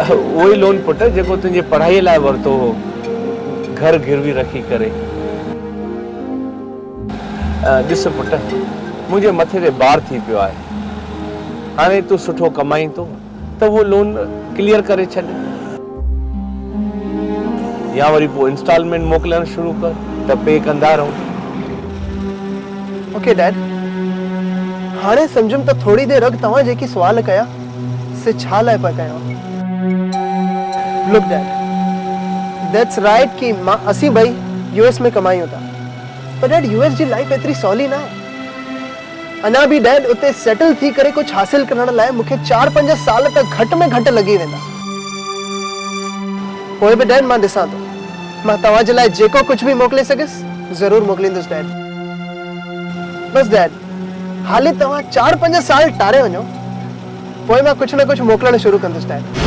वही loan put जेको तुंहिंजी पढ़ाईअ लाइ वरितो हो, घर गिरवी रखी करे। ॾिस पुट, मुंहिंजे मथे ते बार थी पियो आहे। हाणे तूं सुठो कमाई तो त वो लोन क्लियर करे छॾ, या वरी पोइ इंस्टॉलमेंट मोकिलण शुरू कर त पे कंदा रहो। ओके डैड, हाणे सम्झुमि त थोड़ी देर अॻु तव्हां जेकी सुवाल कया से छा लाइ पिया कयो। लुक डैड, दैट्स राइट कि मां असीं ॿई यूएस में कमायूं था, पर डैड यूएस जी लाइफ एतिरी सवली न आहे। अञा बि डैड उते सेटल थी करे कुछ हासिल करण लाइ मूंखे 4-5 साल त घटि में घटि लॻी वेंदा। पोइ बि डैड मां ॾिसां थो, मां तव्हां जे लाइ जेको कुछ भी मोकिले सघियसि ज़रूर मोकिलींदुसि डैड। बस डैड, हाली तव्हां 4-5 साल टारे वञो, पोइ मां कुछ न कुछ मोकिलण शुरू कंदुसि डैड।